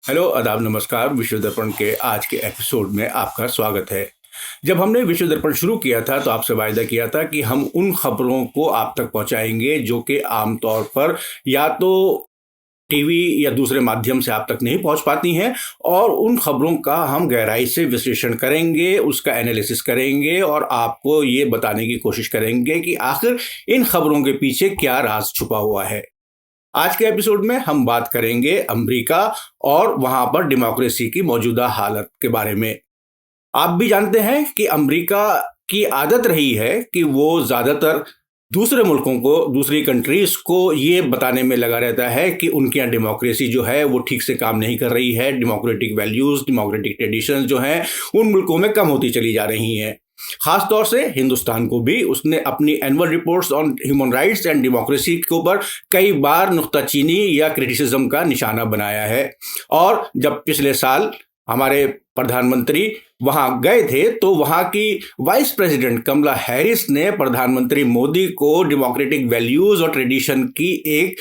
Hello, आदाब, नमस्कार। विश्व दर्पण के आज के एपिसोड में आपका स्वागत है। जब हमने विश्व दर्पण शुरू किया था तो आपसे वायदा किया था कि हम उन खबरों को आप तक पहुंचाएंगे जो कि आमतौर पर या तो टीवी या दूसरे माध्यम से आप तक नहीं पहुंच पाती हैं, और उन खबरों का हम गहराई से विश्लेषण करेंगे, उसका एनालिसिस करेंगे और आपको ये बताने की कोशिश करेंगे कि आखिर इन खबरों के पीछे क्या राज छुपा हुआ है। आज के एपिसोड में हम बात करेंगे अमेरिका और वहां पर डेमोक्रेसी की मौजूदा हालत के बारे में। आप भी जानते हैं कि अमेरिका की आदत रही है कि वो ज्यादातर दूसरे मुल्कों को, दूसरी कंट्रीज को ये बताने में लगा रहता है कि उनके यहाँ डेमोक्रेसी जो है वो ठीक से काम नहीं कर रही है। डेमोक्रेटिक वैल्यूज, डेमोक्रेटिक ट्रेडिशंस जो हैं उन मुल्कों में कम होती चली जा रही हैं। खास तौर से हिंदुस्तान को भी उसने अपनी annual reports on human rights and democracy के ऊपर कई बार नुक्ताचीनी या क्रिटिसिज्म का निशाना बनाया है। और जब पिछले साल हमारे प्रधानमंत्री वहां गए थे तो वहां की वाइस प्रेसिडेंट कमला हैरिस ने प्रधानमंत्री मोदी को डेमोक्रेटिक वैल्यूज और ट्रेडिशन की एक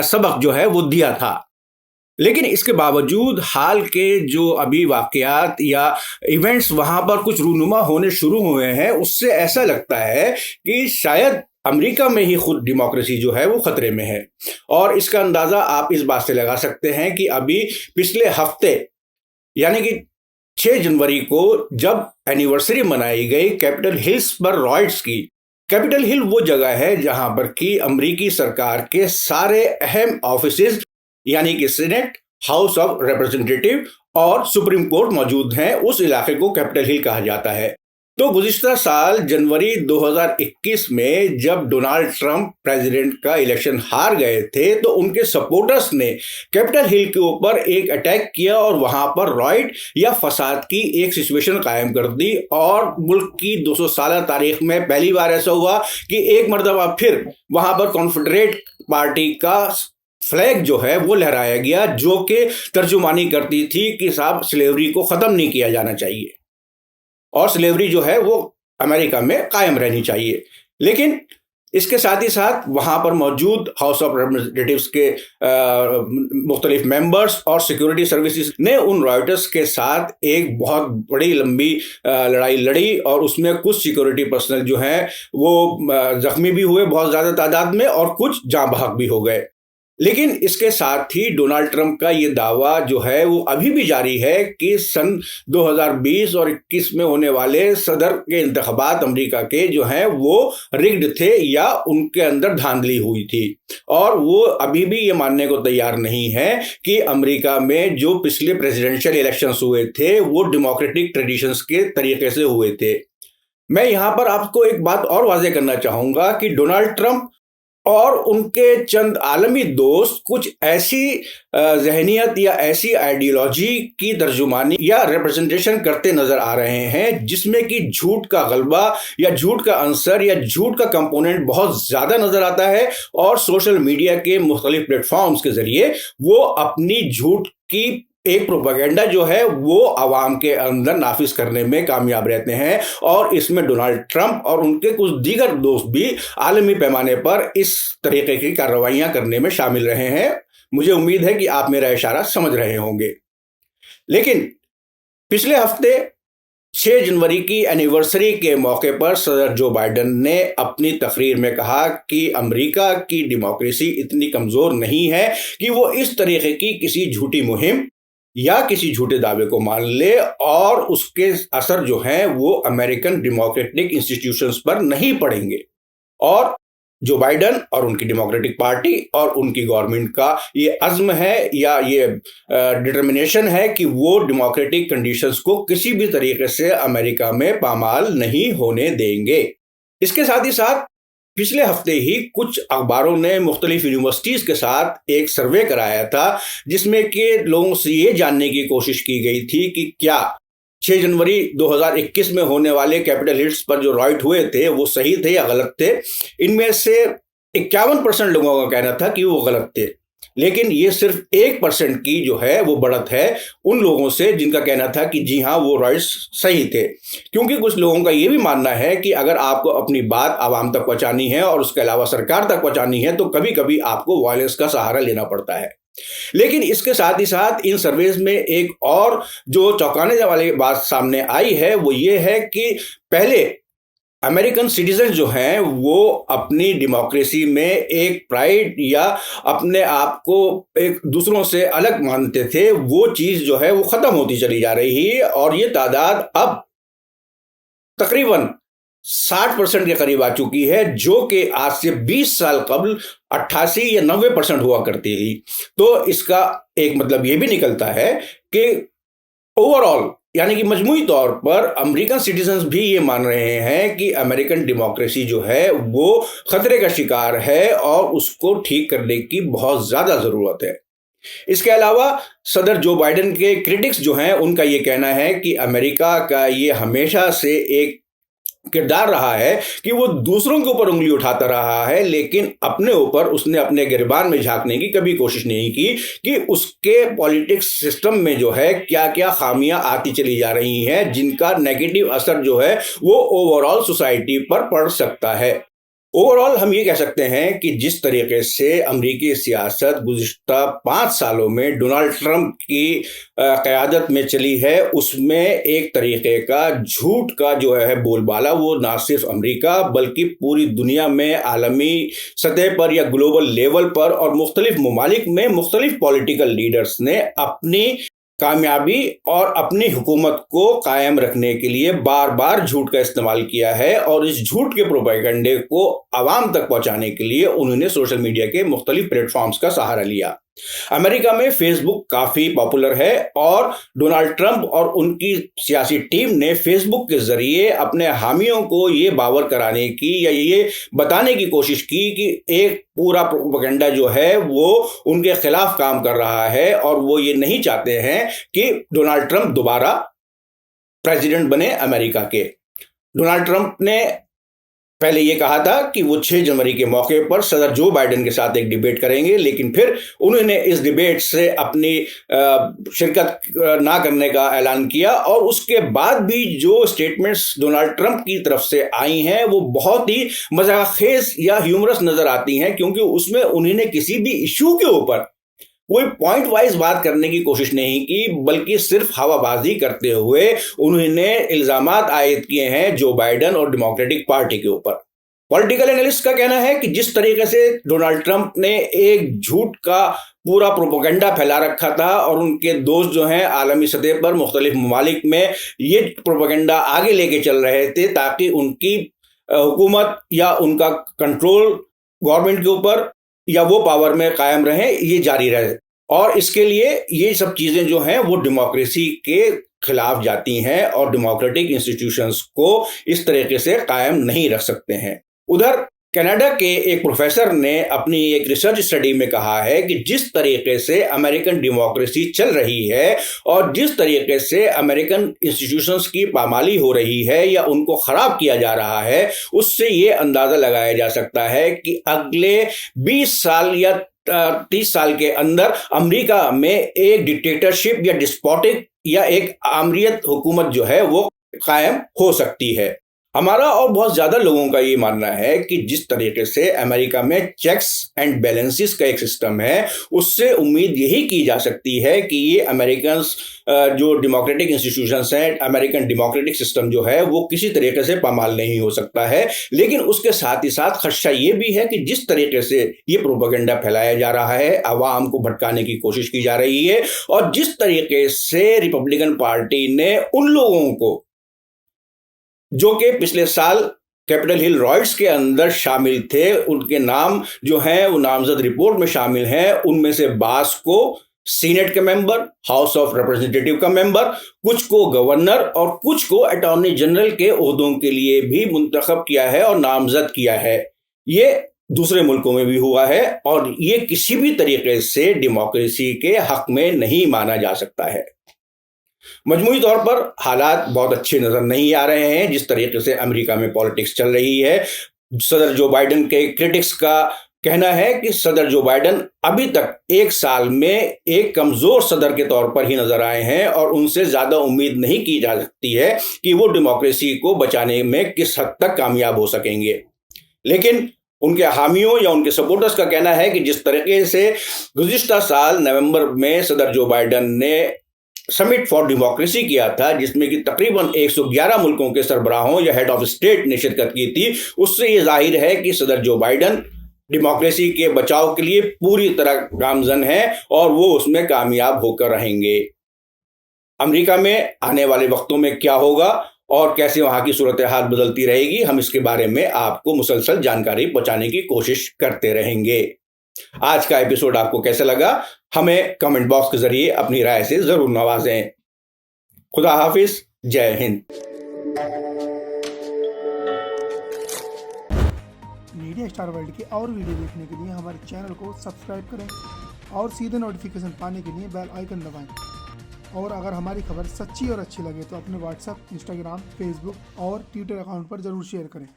सबक जो है वो दिया था। लेकिन इसके बावजूद हाल के जो अभी वाकयात या इवेंट्स वहां पर कुछ रूनुमा होने शुरू हुए हैं, उससे ऐसा लगता है कि शायद अमेरिका में ही खुद डेमोक्रेसी जो है वो खतरे में है। और इसका अंदाजा आप इस बात से लगा सकते हैं कि अभी पिछले हफ्ते यानी कि 6 जनवरी को जब एनिवर्सरी मनाई गई कैपिटल हिल्स पर रॉयट्स की। कैपिटल हिल वो जगह है जहां पर कि अमेरिकी सरकार के सारे अहम ऑफिसेज यानी कि सीनेट, हाउस ऑफ रिप्रेजेंटेटिव और सुप्रीम कोर्ट मौजूद हैं। उस इलाके को कैपिटल हिल कहा जाता है। तो गुज़िश्ता साल जनवरी 2021 में जब डोनाल्ड ट्रंप प्रेसिडेंट का इलेक्शन हार गए थे तो उनके सपोर्टर्स ने कैपिटल हिल के ऊपर एक अटैक किया और वहां पर रॉयट या फसाद की एक सिचुएशन कायम कर दी। और मुल्क की 200 साल तारीख में पहली बार ऐसा हुआ कि एक मरतबा फिर वहां पर कॉन्फेडरेट पार्टी का फ्लैग जो है वो लहराया गया, जो कि तर्जुमानी करती थी कि साहब स्लेवरी को खत्म नहीं किया जाना चाहिए और स्लेवरी जो है वो अमेरिका में कायम रहनी चाहिए। लेकिन इसके साथ ही साथ वहां पर मौजूद हाउस ऑफ रिप्रेजेंटेटिव्स के मुख्तलिफ मेंबर्स और सिक्योरिटी सर्विसेज ने उन रॉयटर्स के साथ एक बहुत बड़ी लंबी लड़ाई लड़ी और उसमें कुछ सिक्योरिटी पर्सनल जो हैं वो जख्मी भी हुए बहुत ज्यादा तादाद में और कुछ जाँ बहक भी हो गए। लेकिन इसके साथ ही डोनाल्ड ट्रंप का ये दावा जो है वो अभी भी जारी है कि सन 2020 और 21 में होने वाले सदर के इंतखाबात अमेरिका के जो हैं वो रिग्ड थे या उनके अंदर धांधली हुई थी। और वो अभी भी ये मानने को तैयार नहीं है कि अमेरिका में जो पिछले प्रेसिडेंशियल इलेक्शंस हुए थे वो डेमोक्रेटिक ट्रेडिशंस के तरीके से हुए थे। मैं यहां पर आपको एक बात और वाजे करना चाहूंगा कि डोनाल्ड ट्रंप और उनके चंद आलमी दोस्त कुछ ऐसी जहनियत या ऐसी आइडियोलॉजी की तर्जुमानी या रिप्रेजेंटेशन करते नजर आ रहे हैं जिसमें कि झूठ का गलबा या झूठ का अंसर या झूठ का कंपोनेंट बहुत ज्यादा नजर आता है। और सोशल मीडिया के मुख्तलिफ प्लेटफॉर्म्स के जरिए वो अपनी झूठ की एक प्रोपेगेंडा जो है वो आवाम के अंदर नाफिज करने में कामयाब रहते हैं। और इसमें डोनाल्ड ट्रंप और उनके कुछ दीगर दोस्त भी आलमी पैमाने पर इस तरीके की कार्रवाइयां करने में शामिल रहे हैं। मुझे उम्मीद है कि आप मेरा इशारा समझ रहे होंगे। लेकिन पिछले हफ्ते 6 जनवरी की एनिवर्सरी के मौके पर सदर जो बाइडेन ने अपनी तकरीर में कहा कि अमेरिका की डेमोक्रेसी इतनी कमजोर नहीं है कि वो इस तरीके की किसी झूठी मुहिम या किसी झूठे दावे को मान ले और उसके असर जो हैं वो अमेरिकन डेमोक्रेटिक इंस्टीट्यूशंस पर नहीं पड़ेंगे। और जो बाइडेन और उनकी डेमोक्रेटिक पार्टी और उनकी गवर्नमेंट का ये अज़्म है या ये डिटर्मिनेशन है कि वो डेमोक्रेटिक कंडीशंस को किसी भी तरीके से अमेरिका में पामाल नहीं होने देंगे। इसके साथ ही साथ पिछले हफ्ते ही कुछ अखबारों ने मुख्तलिफ यूनिवर्सिटीज के साथ एक सर्वे कराया था जिसमें कि लोगों से ये जानने की कोशिश की गई थी कि क्या 6 जनवरी 2021 में होने वाले कैपिटल हिल्स पर जो रॉयट हुए थे वो सही थे या गलत थे। इनमें से 51% लोगों का कहना था कि वो गलत थे, लेकिन ये सिर्फ 1% की जो है वो बढ़त है उन लोगों से जिनका कहना था कि जी हाँ वो रॉयट्स सही थे। क्योंकि कुछ लोगों का ये भी मानना है कि अगर आपको अपनी बात आवाम तक पहुंचानी है और उसके अलावा सरकार तक पहुंचानी है तो कभी कभी आपको वायलेंस का सहारा लेना पड़ता है। लेकिन इसके साथ ही साथ इन सर्वेज में एक और जो चौंकाने वाली बात सामने आई है वो ये है कि पहले अमेरिकन सिटीजन जो हैं वो अपनी डेमोक्रेसी में एक प्राइड या अपने आप को एक दूसरों से अलग मानते थे, वो चीज जो है वो खत्म होती चली जा रही है और ये तादाद अब तकरीबन 60% के करीब आ चुकी है, जो कि आज से 20 साल कबल 88 या 90% हुआ करती थी। तो इसका एक मतलब ये भी निकलता है कि ओवरऑल यानी कि मजमूई तौर पर अमेरिकन सिटीजन्स भी ये मान रहे हैं कि अमेरिकन डेमोक्रेसी जो है वो खतरे का शिकार है और उसको ठीक करने की बहुत ज्यादा जरूरत है। इसके अलावा सदर जो बाइडेन के क्रिटिक्स जो हैं उनका ये कहना है कि अमेरिका का ये हमेशा से एक किरदार रहा है कि वो दूसरों के ऊपर उंगली उठाता रहा है, लेकिन अपने ऊपर उसने अपने गिरबान में झांकने की कभी कोशिश नहीं की कि उसके पॉलिटिक्स सिस्टम में जो है क्या क्या खामियां आती चली जा रही हैं, जिनका नेगेटिव असर जो है वो ओवरऑल सोसाइटी पर पड़ सकता है। ओवरऑल हम ये कह सकते हैं कि जिस तरीके से अमेरिकी सियासत गुज़िश्ता 5 सालों में डोनाल्ड ट्रंप की क़यादत में चली है, उसमें एक तरीके का झूठ का जो है बोलबाला वो ना सिर्फ अमेरिका बल्कि पूरी दुनिया में आलमी सतह पर या ग्लोबल लेवल पर और मुख्तलिफ ममालिक में मुख्तलिफ पॉलिटिकल लीडर्स ने अपनी कामयाबी और अपनी हुकूमत को कायम रखने के लिए बार बार झूठ का इस्तेमाल किया है और इस झूठ के प्रोपेगेंडे को आवाम तक पहुंचाने के लिए उन्होंने सोशल मीडिया के मुख्तलिफ प्लेटफॉर्म्स का सहारा लिया। अमेरिका में फेसबुक काफी पॉपुलर है और डोनाल्ड ट्रंप और उनकी सियासी टीम ने फेसबुक के जरिए अपने हामियों को ये बावर कराने की या ये बताने की कोशिश की कि एक पूरा प्रोपेगेंडा जो है वो उनके खिलाफ काम कर रहा है और वो ये नहीं चाहते हैं कि डोनाल्ड ट्रंप दोबारा प्रेसिडेंट बने अमेरिका के। डोनाल्ड ट्रंप ने पहले ये कहा था कि वो 6 जनवरी के मौके पर सदर जो बाइडेन के साथ एक डिबेट करेंगे, लेकिन फिर उन्होंने इस डिबेट से अपनी शिरकत ना करने का ऐलान किया और उसके बाद भी जो स्टेटमेंट्स डोनाल्ड ट्रंप की तरफ से आई हैं वो बहुत ही मजाखेज या ह्यूमरस नजर आती हैं, क्योंकि उसमें उन्होंने किसी भी इशू के ऊपर कोई पॉइंट वाइज बात करने की कोशिश नहीं की, बल्कि सिर्फ हवाबाजी करते हुए उन्होंने इल्जामात आयद किए हैं जो बाइडेन और डेमोक्रेटिक पार्टी के ऊपर। पॉलिटिकल एनालिस्ट का कहना है कि जिस तरीके से डोनाल्ड ट्रंप ने एक झूठ का पूरा प्रोपेगेंडा फैला रखा था और उनके दोस्त जो हैं आलमी सतह पर मुख्तलिफ ममालिक में ये प्रोपेगेंडा आगे लेके चल रहे थे ताकि उनकी हुकूमत या उनका कंट्रोल गवर्नमेंट के ऊपर या वो पावर में कायम रहे, ये जारी रहे, और इसके लिए ये सब चीजें जो हैं वो डेमोक्रेसी के खिलाफ जाती हैं और डेमोक्रेटिक इंस्टीट्यूशंस को इस तरीके से कायम नहीं रख सकते हैं। उधर कनाडा के एक प्रोफेसर ने अपनी एक रिसर्च स्टडी में कहा है कि जिस तरीके से अमेरिकन डेमोक्रेसी चल रही है और जिस तरीके से अमेरिकन इंस्टीट्यूशंस की पामाली हो रही है या उनको खराब किया जा रहा है, उससे ये अंदाजा लगाया जा सकता है कि अगले 20 साल या 30 साल के अंदर अमेरिका में एक डिक्टेटरशिप या डिस्पोटिक या एक आमरियत हुकूमत जो है वो कायम हो सकती है। हमारा और बहुत ज्यादा लोगों का ये मानना है कि जिस तरीके से अमेरिका में चेक्स एंड बैलेंसेस का एक सिस्टम है, उससे उम्मीद यही की जा सकती है कि ये अमेरिकन जो डेमोक्रेटिक इंस्टीट्यूशंस हैं, अमेरिकन डेमोक्रेटिक सिस्टम जो है वो किसी तरीके से पामाल नहीं हो सकता है। लेकिन उसके साथ ही साथ खदशा ये भी है कि जिस तरीके से ये प्रोपेगेंडा फैलाया जा रहा है, अवाम को भटकाने की कोशिश की जा रही है, और जिस तरीके से रिपब्लिकन पार्टी ने उन लोगों को जो कि पिछले साल कैपिटल हिल रॉयट्स के अंदर शामिल थे, उनके नाम जो हैं वो नामजद रिपोर्ट में शामिल हैं, उनमें से 22 को सीनेट के मेंबर, हाउस ऑफ रिप्रेजेंटेटिव का मेंबर, कुछ को गवर्नर और कुछ को अटॉर्नी जनरल के ओहदों के लिए भी मुंतखब किया है और नामजद किया है। ये दूसरे मुल्कों में भी हुआ है और ये किसी भी तरीके से डेमोक्रेसी के हक में नहीं माना जा सकता है। मजमूई तौर पर हालात बहुत अच्छे नजर नहीं आ रहे हैं जिस तरीके से अमेरिका में पॉलिटिक्स चल रही है। सदर जो बाइडेन के क्रिटिक्स का कहना है कि सदर जो बाइडेन अभी तक 1 साल में एक कमजोर सदर के तौर पर ही नजर आए हैं और उनसे ज्यादा उम्मीद नहीं की जा सकती है कि वो डेमोक्रेसी को बचाने में किस हद तक कामयाब हो सकेंगे। लेकिन उनके हामियों या उनके सपोर्टर्स का कहना है कि जिस तरीके से गुज़िश्ता साल नवंबर में सदर जो बाइडेन ने समिट फॉर डेमोक्रेसी किया था, जिसमें कि तकरीबन 111 मुल्कों के सरबराहों या हेड ऑफ स्टेट ने शिरकत की थी, उससे ये जाहिर है कि सदर जो बाइडेन डेमोक्रेसी के बचाव के लिए पूरी तरह गामजन है और वो उसमें कामयाब होकर रहेंगे। अमेरिका में आने वाले वक्तों में क्या होगा और कैसे वहां की सूरत हाल बदलती रहेगी, हम इसके बारे में आपको मुसलसल जानकारी पहुंचाने की कोशिश करते रहेंगे। आज का एपिसोड आपको कैसा लगा, हमें कमेंट बॉक्स के जरिए अपनी राय से जरूर नवाजें। खुदा हाफिज, जय हिंद। मीडिया स्टार वर्ल्ड के और वीडियो देखने के लिए हमारे चैनल को सब्सक्राइब करें और सीधे नोटिफिकेशन पाने के लिए बेल आइकन दबाएं। और अगर हमारी खबर सच्ची और अच्छी लगे तो अपने व्हाट्सएप, इंस्टाग्राम, फेसबुक और ट्विटर अकाउंट पर ज़रूर शेयर करें।